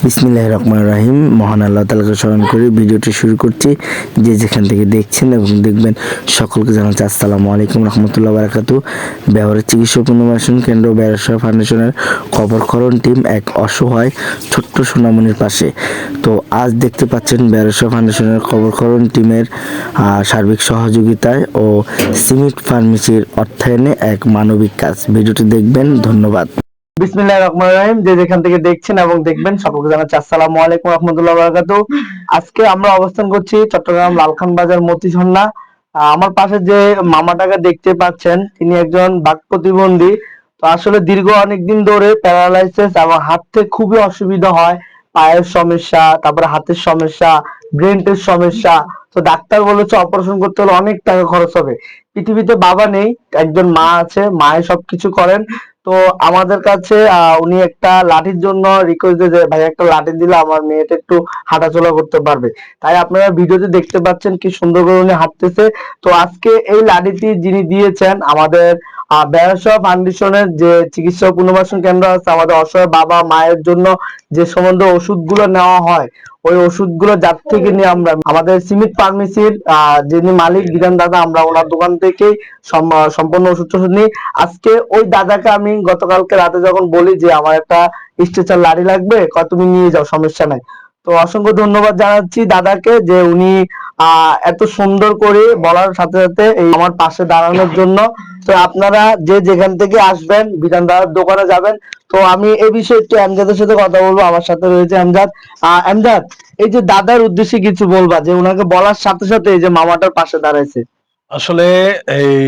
বিসমিল্লাহির রহমানির রহিম। মহান আল্লাহ তাআলাকে স্মরণ করে ভিডিওটি শুরু করছি। যে যেখান থেকে দেখছেন এবং দেখবেন সকলকে জানাচ্ছি আসসালামু আলাইকুম রহমতুল্লাহ বারাকাতুহু। ব্যবহারিক চিকিৎসা পুনর্বাসন কেন্দ্র বেরসা ফাউন্ডেশনের কবরক্ষরণ টিম এক অসহায় ছোট্ট সোনামণির পাশে। তো আজ দেখতে পাচ্ছেন বেরসা ফাউন্ডেশনের কবরক্ষরণ টিমের সার্বিক সহযোগিতায় ও সিমেন্ট ফার্মেসির অর্থায়নে এক মানবিক কাজ। ভিডিওটি দেখবেন। ধন্যবাদ। বিসমিল্লাহির রহমানির রহিম। যে যেখান থেকে দেখছেন এবং দেখবেন সকলকে জানাচ্ছি আসসালামু আলাইকুম রহমতুল্লাহ বারাকাতুহু। আজকে আমরা অবস্থান করছি চট্টগ্রাম লালখান বাজার মতিঝর্ণা। আমার পাশে যে মামাটাকে দেখতে পাচ্ছেন তিনি একজন বাক প্রতিবন্ধী। তো আসলে দীর্ঘ অনেকদিন ধরে প্যারালাইসিস এবং হাঁটতে খুবই অসুবিধা হয়, পায়ের সমস্যা, তারপরে হাতের সমস্যা, ব্রেনের সমস্যা। তো ডাক্তার বলেছে অপারেশন করতে হলে অনেক টাকা খরচ হবে। পৃথিবীতে বাবা নেই, একজন মা আছে, মায়ে সবকিছু করেন। তো আমাদের কাছে উনি একটা লাঠির জন্য রিকোয়েস্ট দিয়ে ভাই একটা লাঠি দিলে আমার মেয়েটা একটু হাঁটাচলা করতে পারবে। তাই আপনারা ভিডিওতে দেখতে পাচ্ছেন কি সুন্দর করে উনি হাঁটতেছে। তো আজকে এই লাঠিটি যিনি দিয়েছেন আমাদের বেরসা ফাউন্ডেশনের যে চিকিৎসা পুনর্বাসন কেন্দ্র আছে, আমাদের অসহায় বাবা মায়ের জন্য যে সমস্ত ওষুধগুলো নেওয়া হয়, ওই ওষুধগুলো যার থেকে নিয়ে আমরা আমাদের সিমিত ফার্মেসির যিনি মালিক বিধান দাদা, আমরা ওনার দোকান থেকেই সম্পূর্ণ ওষুধ টষুধ নিই। আজকে ওই দাদাকে আমি গতকালকে রাতে যখন বলি যে আমার একটা স্ট্রেচার লাঠি লাগবে, কয় তুমি নিয়ে যাও, সমস্যা নাই। তো অসংখ্য ধন্যবাদ জানাচ্ছি দাদাকে যে উনি এত সুন্দর করে বলার সাথে সাথে এই আমার পাশে দাঁড়ানোর জন্য। তো আপনারা যে যেখান থেকে আসবেন বিধান দাদার দোকানে যাবেন। তো আমি এই বিষয়ে একটু আমজাদের সাথে কথা বলবো। আমার সাথে রয়েছে আমজাদ। আমজাদ, এই যে দাদার উদ্দেশ্যে কিছু বলবা, যে উনাকে বলার সাথে সাথে এই যে মামাটার পাশে দাঁড়াইছে। আসলে এই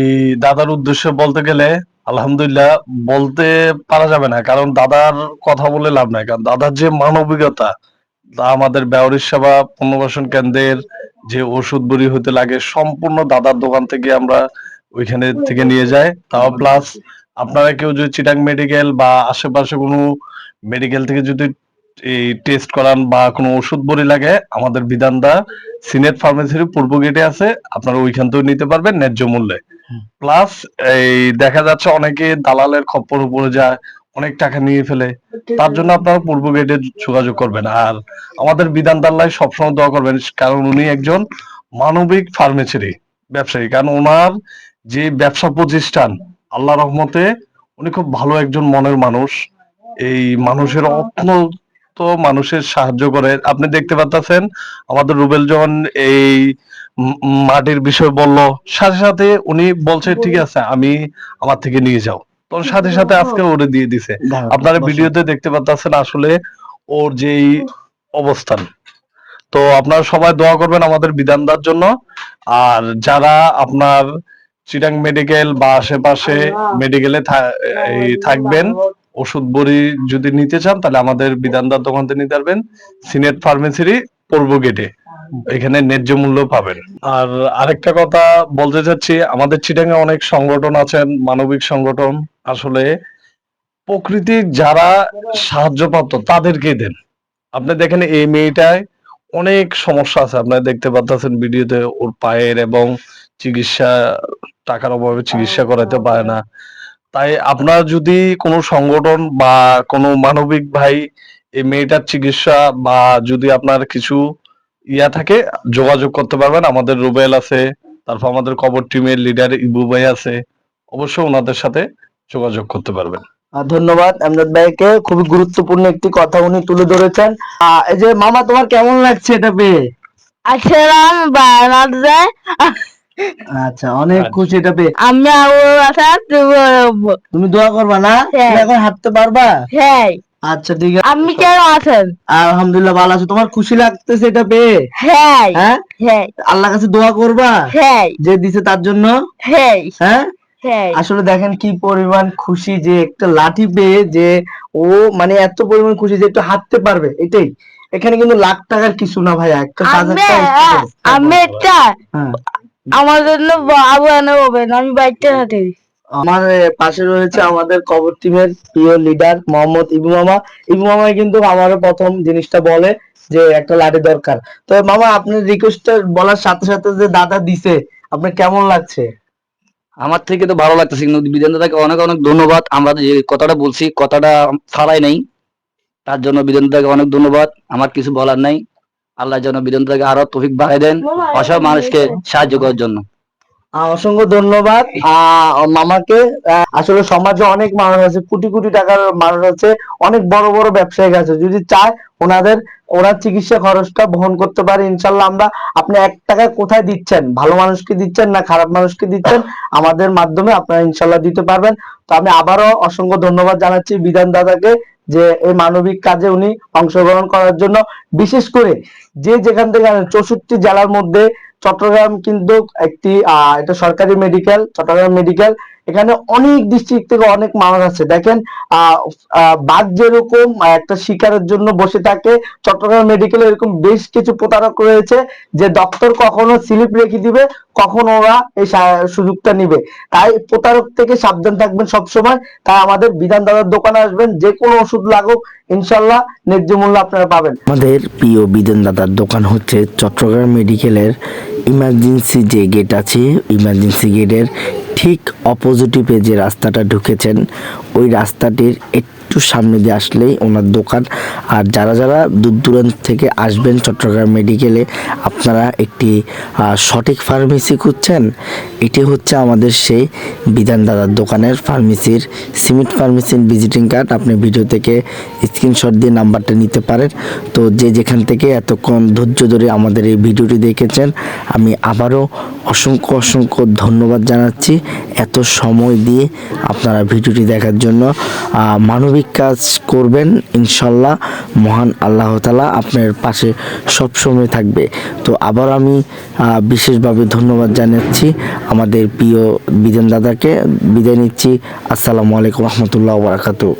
দাদার উদ্দেশ্যে বলতে গেলে আলহামদুলিল্লাহ বলতে পারা যাবে না, কারণ দাদার কথা বলে লাভ নাই। কারণ দাদার যে মানবিকতা, তা আমাদের বেওয়ারিশ সেবা পুনর্বাসন কেন্দ্রের যে ওষুধ বড়ি হইতে লাগে সম্পূর্ণ দাদার দোকান থেকে আমরা ওইখানে থেকে নিয়ে যাই। তাও প্লাস আপনারা কেউ যদি চিটাং মেডিকেল বা আশেপাশে কোনো মেডিকেল থেকে যদি এই টেস্ট করান বা কোনো ওষুধ বড়ি লাগে, আমাদের বিধানদা সিনেট ফার্মেসির পূর্ব গেটে আছে, আপনারা ওইখান থেকেও নিতে পারবেন ন্যায্য মূল্যে। প্লাস এই দেখা যাচ্ছে অনেকে দালালের খপ্পর উপরে যায়, অনেক টাকা নিয়ে ফেলে। তার জন্য আপনারা পূর্ব গেটে যোগাযোগ করবেন। আর আমাদের বিধান দাল্লায় সবসময় দোয়া করবেন, কারণ উনি একজন মানবিক ফার্মেসিরই ব্যবসায়ী। কারণ ওনার যে ব্যবসা প্রতিষ্ঠান, আল্লাহ রহমতে উনি খুব ভালো একজন মনের মানুষ। এই মানুষের অত্যন্ত মানুষের সাহায্য করে। আপনি দেখতে পাচ্ছেন আমাদের রুবেল যখন এই মাটির বিষয় বললো, সাথে সাথে উনি বলছে ঠিক আছে আমি আমার থেকে নিয়ে যাও, তখন সাথে সাথে আজকে ওরে দিয়ে দিছে। আপনারা ভিডিওতে দেখতে পাচ্ছেন আসলে ওর যেই অবস্থান। তো আপনারা সবাই দোয়া করবেন আমাদের বিধানদার জন্য। আর যারা আপনার চিটাং মেডিকেল বা আশেপাশে মেডিকেলে থাকবেন, ওষুধ বড়ি যদি নিতে চান তাহলে আমাদের বিধানদার দোকান থেকে নিতে পারবেন, সিনেট ফার্মেসিরই পূর্ব গেটে। এখানে ন্যায্য মূল্য পাবেন। আর আরেকটা কথা বলতে চাচ্ছি, আমাদের চিটাঙ্গে অনেক সংগঠন আছেন, মানবিক সংগঠন। আসলে প্রকৃতির যারা সাহায্যপ্রাপ্ত তাদেরকেই দেন। আপনি দেখেন এই মেয়েটায় অনেক সমস্যা আছে, আপনারা দেখতে পাচ্ছেন ভিডিওতে, ওর পায়ের এবং চিকিৎসা, টাকার অভাবে চিকিৎসা করাতে পারে না। তাই আপনার যদি কোনো সংগঠন বা কোনো মানবিক ভাই এই মেয়েটার চিকিৎসা বা যদি আপনার কিছু ইয়া থাকে, যোগাযোগ করতে পারবেন। আমাদের রুবেল আছে, তারপর আমাদের কবর টিমের লিডার ইবু ভাই আছে, অবশ্যই ওনাদের সাথে যোগাযোগ করতে পারবেন। ধন্যবাদ আমজাদ ভাইকে, খুবই গুরুত্বপূর্ণ একটি কথা উনি তুলে ধরেছেন। এই যে মামা, তোমার কেমন লাগছে এটা পেয়ে? আসসালাম বাংলাদেশে। আচ্ছা, অনেক খুশি এটা পেয়ে। আমি আবুল হাসান। তুমি দোয়া করবা না? হ্যাঁ। তুমি এখন হাঁটতে পারবা? হ্যাঁ। আচ্ছা ঠিক আছে। আপনি কেন আছেন? আলহামদুলিল্লাহ ভালো আছি। তোমার খুশি লাগতেছে এটা পেয়ে? হ্যাঁ। হ্যাঁ, হ্যাঁ। আল্লাহর কাছে দোয়া করবা হ্যাঁ। যে দিছে তার জন্য? হ্যাঁ। হ্যাঁ, হ্যাঁ। আসলে দেখেন কি পরিমাণ খুশি যে একটা লাঠি পেয়ে, যে ও মানে এত পরিমাণ খুশি যে একটু হাঁটতে পারবে। এটাই, এখানে কিন্তু লাখ টাকার কিছু না ভাইয়া, একটা 5,000 টাকা। আমি একটা হ্যাঁ, আমার জন্য আবু এনে বলবেন, আমি বাইকটা হাঁটি। আমার পাশে রয়েছে আমাদের কবর টিমের প্রিয় লিডার মোহাম্মদ ইবু মামা। ইবু মামাই কিন্তু আমারও প্রথম জিনিসটা বলে যে একটা লাঠি দরকার। তো মামা, আপনার রিকোয়েস্টটা বলার সাথে সাথে যে দাদা দিছে, আপনার কেমন লাগছে? আমার থেকে তো ভালো লাগতেছে, কিন্তু বিজেন্দ্র দাকে অনেক অনেক ধন্যবাদ। আমরা যে কথাটা বলছি, কথাটা ছাড়াই নাই। তার জন্য বিধান দাদাকে অনেক ধন্যবাদ। আমার কিছু বলার নাই। আল্লাহ যেন বিধান দাদাকে আরো তৌফিক বাড়ায় দেন অসহায় মানুষকে সাহায্য করার জন্য। অসংখ্য ধন্যবাদ মামাকে। আসলে সমাজে অনেক মানুষ আছে, কোটি কোটি টাকার মানুষ আছে, অনেক বড় বড় ব্যবসায়িক আছে, যদি চায় ওনার চিকিৎসা খরচটা বহন করতে পারে ইনশাল্লাহ। আমরা, আপনি 1 টাকা কোথায় দিচ্ছেন, ভালো মানুষকে দিচ্ছেন না খারাপ মানুষকে দিচ্ছেন, আমাদের মাধ্যমে আপনারা ইনশাল্লাহ দিতে পারবেন। তো আমি আবারও অসংখ্য ধন্যবাদ জানাচ্ছি বিধান দাদাকে যে এই মানবিক কাজে উনি অংশগ্রহণ করার জন্য। বিশেষ করে যে যেখান থেকে 64 জেলার মধ্যে চট্টগ্রাম কিন্তু একটি এটা সরকারি মেডিকেল, চট্টগ্রাম মেডিকেল। এখানে অনেক ডিস্ট্রিক্ট থেকে অনেক মানুষ আছে। দেখেন বাঘ যেরকম একটা শিকারের জন্য বসে থাকে, চট্টগ্রাম মেডিকেলে এরকম বেশ কিছু প্রতারক রয়েছে যে ডক্টর কখনো স্লিপ রেখে দিবে, কখন ওরা এই সুযোগটা নিবে। তাই প্রতারক থেকে সাবধান থাকবেন সবসময়। তাই আমাদের বিধান দাদার দোকানে আসবেন, যে কোনো ওষুধ লাগুক ইনশাল্লাহ ন্যায্য মূল্য আপনারা পাবেন। আমাদের প্রিয় বিধান দাদার দোকান হচ্ছে চট্টগ্রাম মেডিকেলের ইমার্জেন্সি যে গেট আছে, ইমার্জেন্সি গেটের ঠিক অপোজিটিভে যে রাস্তাটা ঢুকেছেন, ওই রাস্তাটির একটু সামনে দিয়ে আসলেই ওনার দোকান। আর যারা যারা দূর দূরান্ত থেকে আসবেন চট্টগ্রাম মেডিকেলে, আপনারা একটি সঠিক ফার্মেসি খুঁজছেন, এটি হচ্ছে আমাদের সেই বিধান দাদার দোকানের ফার্মেসির সিমেন্ট ফার্মেসির ভিজিটিং কার্ড। আপনি ভিডিও থেকে স্ক্রিনশট দিয়ে নাম্বারটা নিতে পারেন। তো যে যেখান থেকে এতক্ষণ ধৈর্য ধরে আমাদের এই ভিডিওটি দেখেছেন, আমি আবারও অসংখ্য অসংখ্য ধন্যবাদ জানাচ্ছি এত সময় দিয়ে আপনারা ভিডিওটি দেখার জন্য। মানবিক কাজ করবেন ইনশাল্লাহ, মহান আল্লাহ তাআলা আপনার পাশে সবসময় থাকবে। তো আবার আমি বিশেষভাবে ধন্যবাদ জানাচ্ছি আমাদের প্রিয় বিধান দাদাকে। বিদায় নিচ্ছি। আসসালামু আলাইকুম রহমতুল্লাহ বারাকাতুহু।